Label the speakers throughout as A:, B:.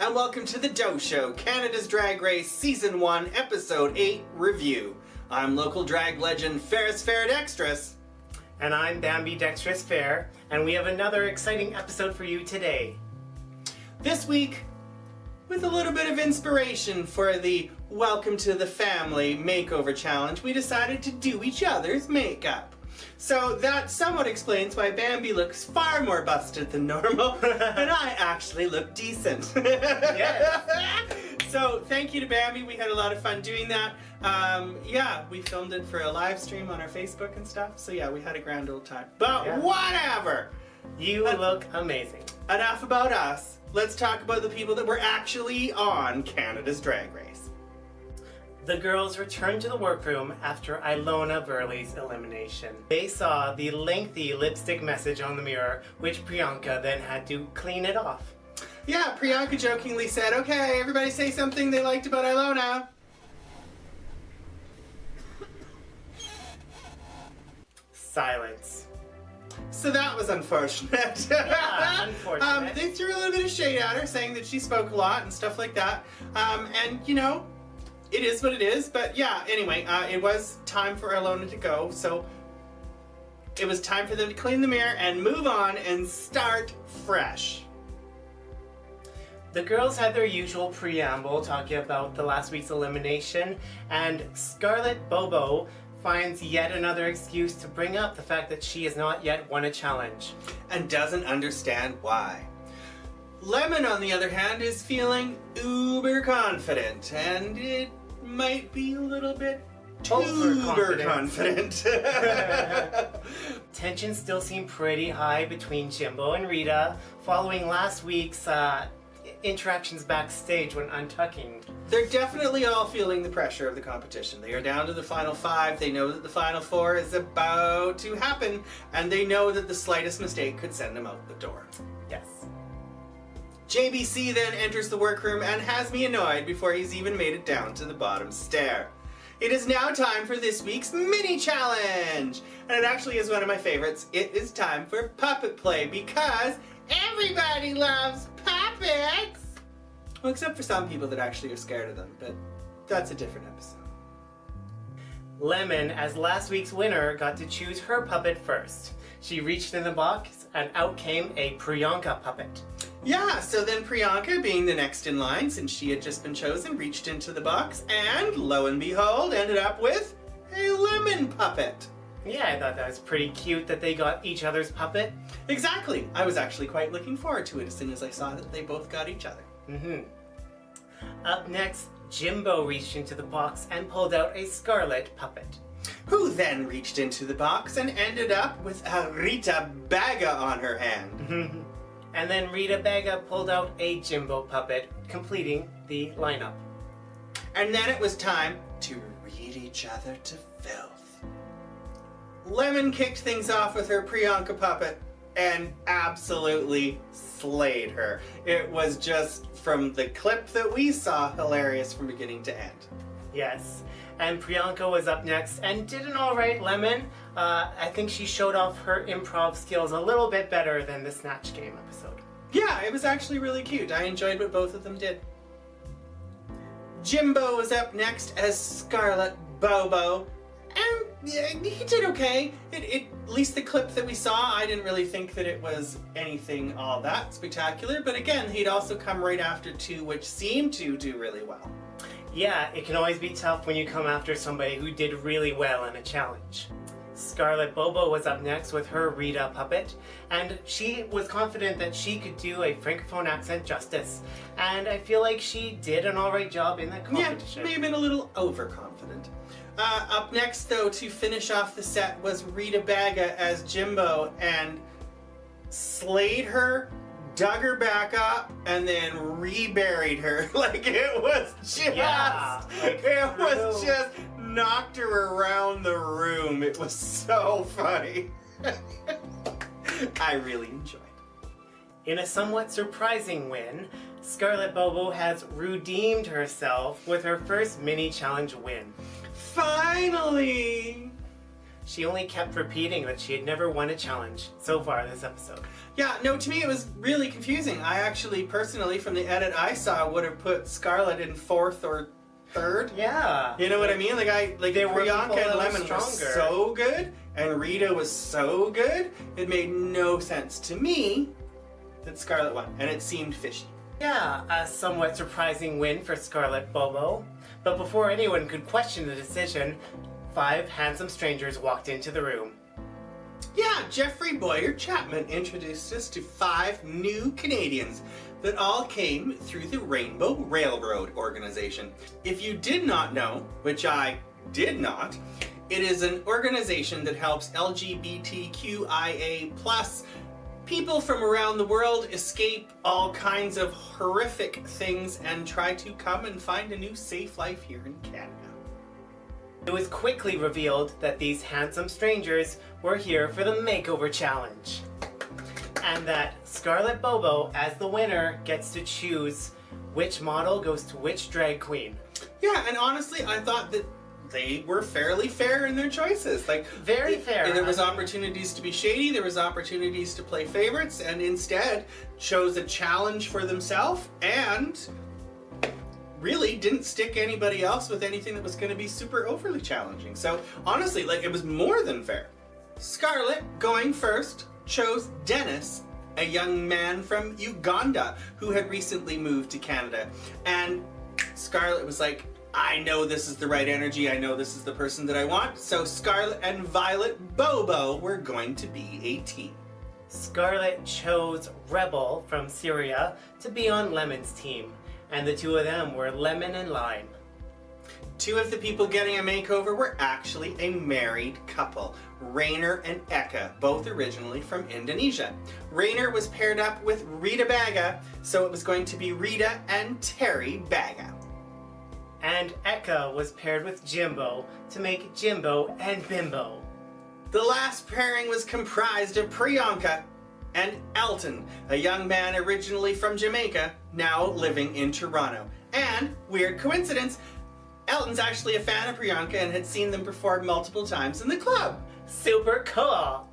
A: and welcome to the Doe Show, Canada's Drag Race Season 1, Episode 8 review. I'm local drag legend Ferris Dextrous.
B: And I'm Bambi Dextrous Fair, and we have another exciting episode for you today.
A: This week, with a little bit of inspiration for the Welcome to the Family Makeover Challenge, we decided to do each other's makeup. So that somewhat explains why Bambi looks far more busted than normal, and I actually look decent.
B: Yes.
A: So thank you to Bambi, we had a lot of fun doing that. Yeah, we filmed it for a live stream on our Facebook and stuff, so yeah, we had a grand old time. But whatever!
B: You look amazing.
A: Enough about us. Let's talk about the people that were actually on Canada's Drag Race.
B: The girls returned to the workroom after Ilona Burley's elimination. They saw the lengthy lipstick message on the mirror, which Priyanka then had to clean it off.
A: Yeah, Priyanka jokingly said, okay, everybody say something they liked about Ilona.
B: Silence.
A: So that was unfortunate.
B: Yeah, unfortunate.
A: They threw a little bit of shade at her, saying that she spoke a lot and stuff like that. And, you know, it is what it is. But yeah, anyway, it was time for Ilona to go. So it was time for them to clean the mirror and move on and start fresh.
B: The girls had their usual preamble talking about the last week's elimination, and Scarlet Bobo finds yet another excuse to bring up the fact that she has not yet won a challenge.
A: And doesn't understand why. Lemon, on the other hand, is feeling uber confident, and it might be a little bit overconfident.
B: Tensions still seem pretty high between Jimbo and Rita following last week's interactions backstage when untucking.
A: They're definitely all feeling the pressure of the competition. They are down to the final 5. They know that the final 4 is about to happen, and they know that the slightest mistake could send them out the door.
B: Yes.
A: JBC then enters the workroom and has me annoyed before he's even made it down to the bottom stair. It is now time for this week's mini challenge! And it actually is one of my favorites. It is time for puppet play because everybody loves puppets! Well, except for some people that actually are scared of them, but that's a different episode.
B: Lemon, as last week's winner, got to choose her puppet first. She reached in the box and out came a Priyanka puppet.
A: Yeah, so then Priyanka, being the next in line, since she had just been chosen, reached into the box and, lo and behold, ended up with a lemon puppet.
B: Yeah, I thought that was pretty cute that they got each other's puppet.
A: Exactly. I was actually quite looking forward to it as soon as I saw that they both got each other.
B: Up next, Jimbo reached into the box and pulled out a Scarlet puppet.
A: Who then reached into the box and ended up with a Rita Baga on her hand.
B: And then Rita Baga pulled out a Jimbo puppet, completing the lineup.
A: And then it was time to read each other to filth. Lemon kicked things off with her Priyanka puppet and absolutely slayed her. It was just, from the clip that we saw, hilarious from beginning to end.
B: Yes, and Priyanka was up next and did an alright Lemon. I think she showed off her improv skills a little bit better than the Snatch Game episode.
A: Yeah, it was actually really cute. I enjoyed what both of them did. Jimbo was up next as Scarlet Bobo, and he did okay. At least the clip that we saw, I didn't really think that it was anything all that spectacular, but again, he'd also come right after 2, which seemed to do really well.
B: Yeah, it can always be tough when you come after somebody who did really well in a challenge. Scarlet Bobo was up next with her Rita puppet, and she was confident that she could do a Francophone accent justice, and I feel like she did an alright job in that competition.
A: Yeah, may have been a little overconfident. Up next, though, to finish off the set was Rita Baga as Jimbo, and slayed her, dug her back up, and then reburied her. Like, it was just...
B: Yeah, like
A: it was just... knocked her around the room. It was so funny. I really enjoyed it.
B: In a somewhat surprising win, Scarlet Bobo has redeemed herself with her first mini challenge win.
A: Finally!
B: She only kept repeating that she had never won a challenge so far this episode.
A: Yeah, no, to me it was really confusing. I actually, personally, from the edit I saw, would have put Scarlett in 4th or 3rd.
B: Yeah.
A: You know what I mean? Like Priyanka and Lemon were so good, and Rita was so good, it made no sense to me that Scarlett won, and it seemed fishy.
B: Yeah, a somewhat surprising win for Scarlet Bobo. But before anyone could question the decision, 5 handsome strangers walked into the room.
A: Yeah, Jeffrey Boyer Chapman introduced us to 5 new Canadians that all came through the Rainbow Railroad organization. If you did not know, which I did not, it is an organization that helps LGBTQIA+ people from around the world escape all kinds of horrific things and try to come and find a new safe life here in Canada.
B: It was quickly revealed that these handsome strangers were here for the Makeover Challenge. And that Scarlet Bobo, as the winner, gets to choose which model goes to which drag queen.
A: Yeah, and honestly, I thought that they were fairly fair in their choices.
B: Very fair.
A: There was opportunities to be shady, there was opportunities to play favorites, and instead chose a challenge for themselves and really didn't stick anybody else with anything that was going to be super overly challenging. So honestly, it was more than fair. Scarlett, going first, chose Dennis, a young man from Uganda who had recently moved to Canada. And Scarlett was like, I know this is the right energy, I know this is the person that I want, so Scarlett and Violet Bobo were going to be a team.
B: Scarlett chose Rebel from Syria to be on Lemon's team, and the 2 of them were Lemon and Lime.
A: 2 of the people getting a makeover were actually a married couple, Rainer and Eka, both originally from Indonesia. Rainer was paired up with Rita Baga, so it was going to be Rita and Terry Baga.
B: And Eka was paired with Jimbo to make Jimbo and Bimbo.
A: The last pairing was comprised of Priyanka and Elton, a young man originally from Jamaica, now living in Toronto. And, weird coincidence, Elton's actually a fan of Priyanka and had seen them perform multiple times in the club.
B: Super cool!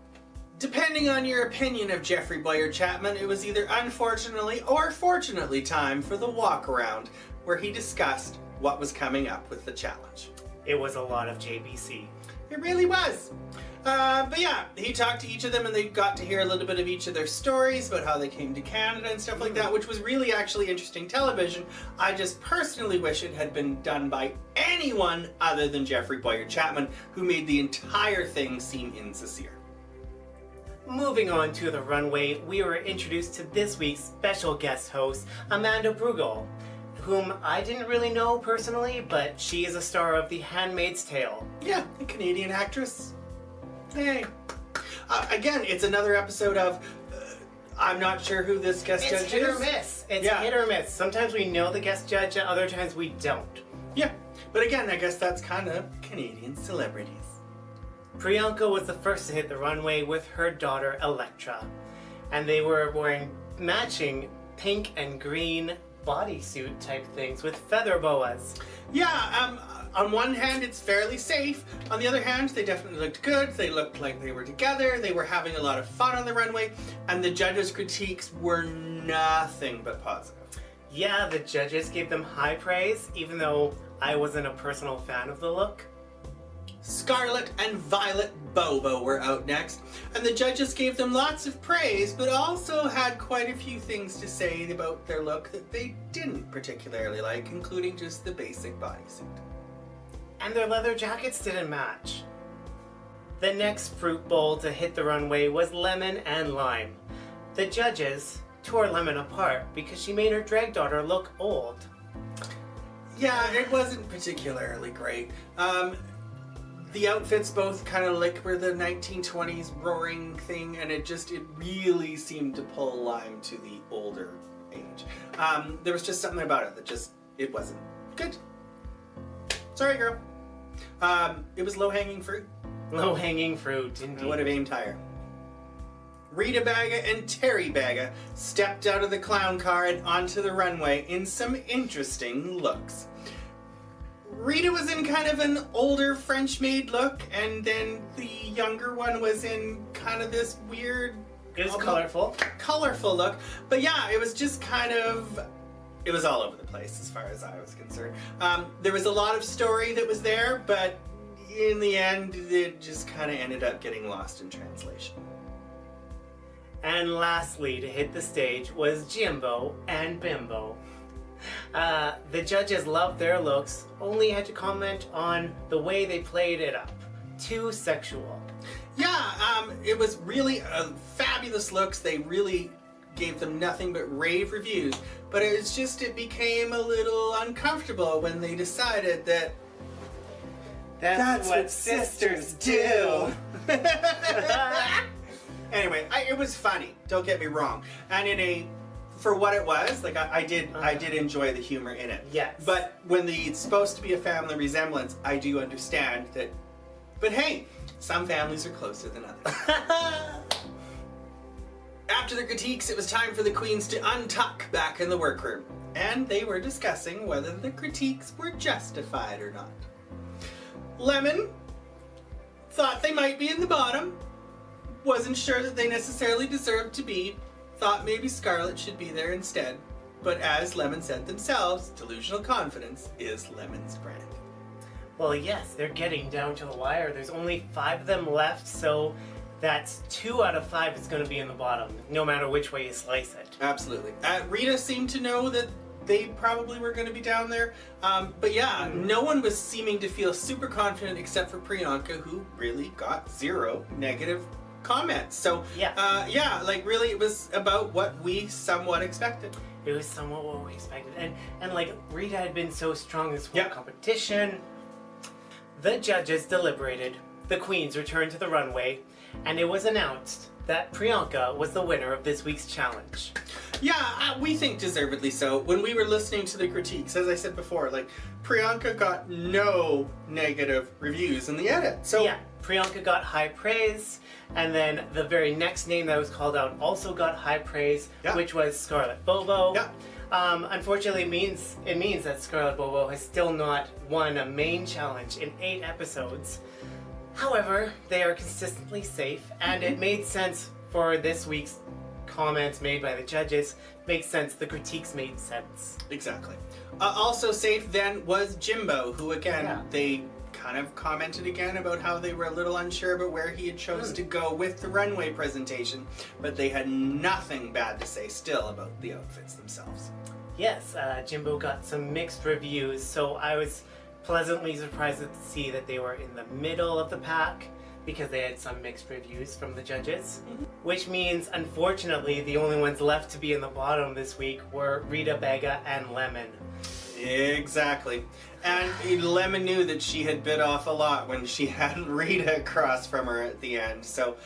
A: Depending on your opinion of Jeffrey Boyer Chapman, it was either unfortunately or fortunately time for the walk around, where he discussed what was coming up with the challenge.
B: It was a lot of JBC.
A: It really was. But yeah, he talked to each of them and they got to hear a little bit of each of their stories about how they came to Canada and stuff like that, which was really actually interesting television. I just personally wish it had been done by anyone other than Jeffrey Boyer Chapman, who made the entire thing seem insincere.
B: Moving on to the runway, we were introduced to this week's special guest host, Amanda Brugel, whom I didn't really know personally, but she is a star of The Handmaid's Tale.
A: Yeah, a Canadian actress. Hey. Again, it's another episode of I'm not sure who this guest judge is.
B: It's hit or miss. It's hit or miss. Sometimes we know the guest judge, and other times we don't.
A: Yeah, but again, I guess that's kind of Canadian celebrities.
B: Priyanka was the first to hit the runway with her daughter Electra, and they were wearing matching pink and green bodysuit type things with feather boas.
A: Yeah, on one hand it's fairly safe, on the other hand they definitely looked good, they looked like they were together, they were having a lot of fun on the runway, and the judges' critiques were nothing but positive.
B: Yeah, the judges gave them high praise, even though I wasn't a personal fan of the look.
A: Scarlett and Violet Bobo were out next, and the judges gave them lots of praise, but also had quite a few things to say about their look that they didn't particularly like, including just the basic bodysuit.
B: And their leather jackets didn't match. The next fruit bowl to hit the runway was Lemon and Lime. The judges tore Lemon apart because she made her drag daughter look old.
A: Yeah, it wasn't particularly great. The outfits both kind of were the 1920s roaring thing, and it really seemed to pull Lime to the older age. There was just something about it that it wasn't good. Sorry, girl. It was low-hanging fruit.
B: Low-hanging fruit, indeed.
A: I would have aimed higher. Rita Baga and Terry Baga stepped out of the clown car and onto the runway in some interesting looks. Rita was in kind of an older French-maid look, and then the younger one was in kind of this weird...
B: It was colorful.
A: Colorful look. But yeah, it was just kind of... It was all over the place as far as I was concerned. There was a lot of story that was there, but in the end, it just kind of ended up getting lost in translation.
B: And lastly, to hit the stage was Jimbo and Bimbo. The judges loved their looks, only had to comment on the way they played it up. Too sexual.
A: Yeah, it was really fabulous looks. They really gave them nothing but rave reviews. But it became a little uncomfortable when they decided that
B: that's what sisters do.
A: Anyway, it was funny. Don't get me wrong. And for what it was, like I did enjoy the humor in it.
B: Yes.
A: But when it's supposed to be a family resemblance, I do understand that. But hey, some families are closer than others. After the critiques, it was time for the queens to untuck back in the workroom, and they were discussing whether the critiques were justified or not. Lemon thought they might be in the bottom, wasn't sure that they necessarily deserved to be, thought maybe Scarlett should be there instead, but as Lemon said themselves, delusional confidence is Lemon's brand.
B: Well, yes, they're getting down to the wire. There's only 5 of them left, so that's 2 out of 5 is going to be in the bottom, no matter which way you slice it.
A: Absolutely. Rita seemed to know that they probably were going to be down there, but yeah, no one was seeming to feel super confident except for Priyanka, who really got 0 negative comments. So yeah, like really it was about what we somewhat expected.
B: It was somewhat what we expected. And like Rita had been so strong this whole competition. The judges deliberated, the queens returned to the runway, and it was announced that Priyanka was the winner of this week's challenge.
A: Yeah, we think deservedly so. When we were listening to the critiques, as I said before, like Priyanka got no negative reviews in the edit. So
B: yeah, Priyanka got high praise, and then the very next name that was called out also got high praise, which was Scarlet Bobo.
A: Yeah.
B: Unfortunately, it means that Scarlet Bobo has still not won a main challenge in 8 episodes. However, they are consistently safe, and it made sense for this week's comments made by the judges. Makes sense, the critiques made sense.
A: Exactly. Also safe then was Jimbo, who again, they kind of commented again about how they were a little unsure about where he had chose to go with the runway presentation, but they had nothing bad to say still about the outfits themselves.
B: Yes, Jimbo got some mixed reviews, so I was pleasantly surprised to see that they were in the middle of the pack because they had some mixed reviews from the judges. Which means, unfortunately, the only ones left to be in the bottom this week were Rita, Bega, and Lemon.
A: Exactly. And Lemon knew that she had bit off a lot when she had Rita across from her at the end. So,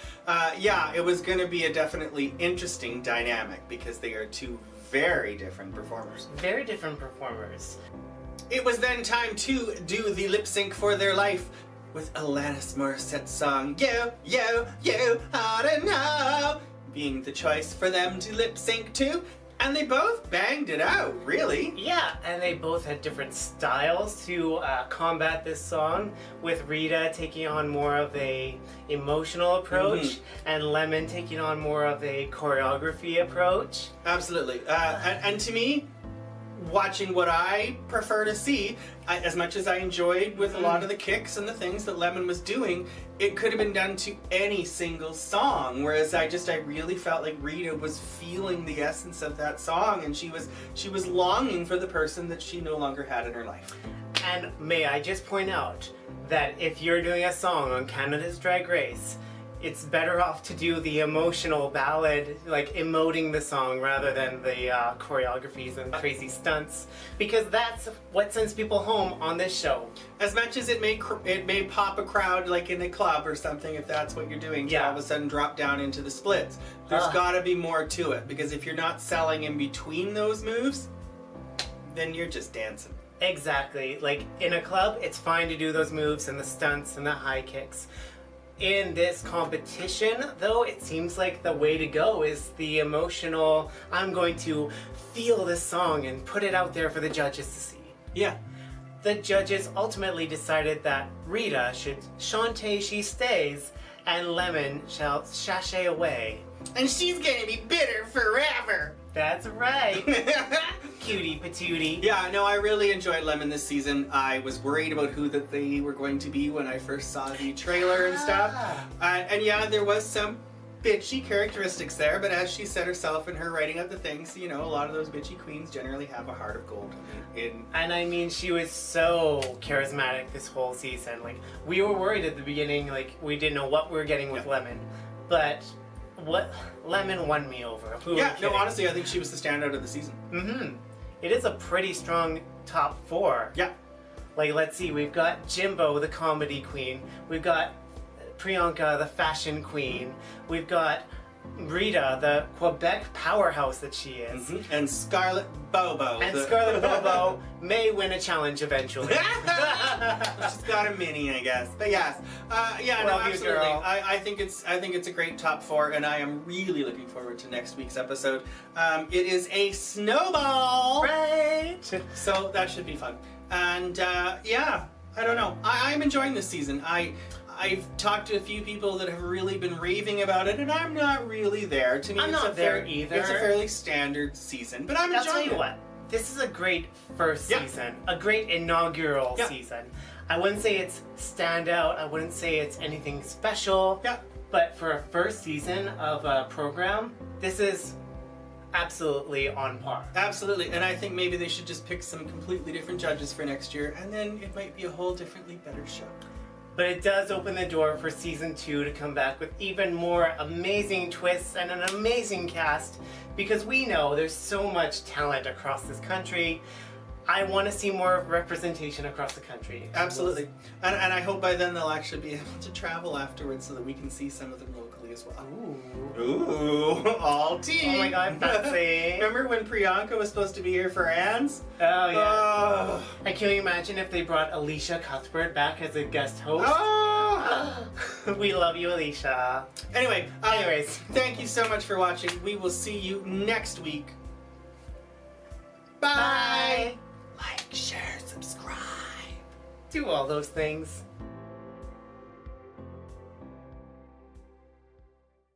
A: yeah, it was going to be a definitely interesting dynamic because they are 2 very different performers.
B: Very different performers.
A: It was then time to do the lip sync for their life with Alanis Morissette's song, You, I don't know, being the choice for them to lip sync to. And they both banged it out, really.
B: Yeah, and they both had different styles to combat this song, with Rita taking on more of a emotional approach, and Lemon taking on more of a choreography approach.
A: Absolutely. And to me, watching what I prefer to see, as much as I enjoyed with a lot of the kicks and the things that Lemon was doing, it could have been done to any single song, whereas I really felt like Rita was feeling the essence of that song, and she was longing for the person that she no longer had in her life.
B: And may I just point out that if you're doing a song on Canada's Drag Race, it's better off to do the emotional ballad, like emoting the song, rather than the choreographies and crazy stunts, because that's what sends people home on this show.
A: As much as it may pop a crowd like in a club or something, if that's what you're doing, to all of a sudden drop down into the splits. There's got to be more to it, because if you're not selling in between those moves, then you're just dancing.
B: Exactly. Like in a club, it's fine to do those moves and the stunts and the high kicks. In this competition, though, it seems like the way to go is the emotional, I'm going to feel this song and put it out there for the judges to see.
A: Yeah.
B: the judges ultimately decided that Rita should Shantae she stays and Lemon shall sashay away.
A: And she's gonna be bitter forever.
B: That's right. Cutie patootie.
A: Yeah, no, I really enjoyed Lemon this season. I was worried about who that they were going to be when I first saw the trailer and stuff. And yeah, there was some bitchy characteristics there, but as she said herself in her writing of the things, you know, a lot of those bitchy queens generally have a heart of gold.
B: And I mean, she was so charismatic this whole season. Like, we were worried at the beginning, like, we didn't know what we were getting with Lemon. But what Lemon won me over.
A: Yeah, no, honestly, I think she was the standout of the season.
B: Mm-hmm. It is a pretty strong top 4.
A: Yeah.
B: Like, let's see, we've got Jimbo, the comedy queen. We've got Priyanka, the fashion queen. We've got Rita, the Quebec powerhouse that she is.
A: Mm-hmm. And Scarlett Bobo.
B: And Scarlet Bobo may win a challenge eventually.
A: She's got a mini, I guess. But yes, yeah,
B: Well,
A: no,
B: you
A: absolutely.
B: girl.
A: I think it's a great top 4, and I am really looking forward to next week's episode. It is a snowball,
B: Right.
A: so that should be fun. And yeah, I don't know. I'm enjoying this season. I've talked to a few people that have really been raving about it, and I'm not really there. To me,
B: I'm not there either.
A: It's a fairly standard season, but I'm
B: I'll
A: enjoying
B: tell you
A: it.
B: what, this is a great first
A: Yeah.
B: season, a great inaugural
A: Yeah.
B: season. I wouldn't say it's standout, I wouldn't say it's anything special,
A: Yeah.
B: but for a first season of a program, this is absolutely on par.
A: Absolutely, and I think maybe they should just pick some completely different judges for next year, and then it might be a whole differently better show.
B: But it does open the door for season 2 to come back with even more amazing twists and an amazing cast, because we know there's so much talent across this country. I want to see more representation across the country.
A: Absolutely, and I hope by then they'll actually be able to travel afterwards so that we can see some of them locally as well. Ooh, all tea.
B: Oh my god, fancy.
A: Remember when Priyanka was supposed to be here for Anne's?
B: Oh yeah.
A: Oh.
B: And can you imagine if they brought Alicia Cuthbert back as a guest host?
A: Oh.
B: We love you, Alicia.
A: Anyway,
B: Anyways.
A: thank you so much for watching. We will see you next week. Bye.
B: Bye.
A: Like, share, subscribe.
B: Do all those things.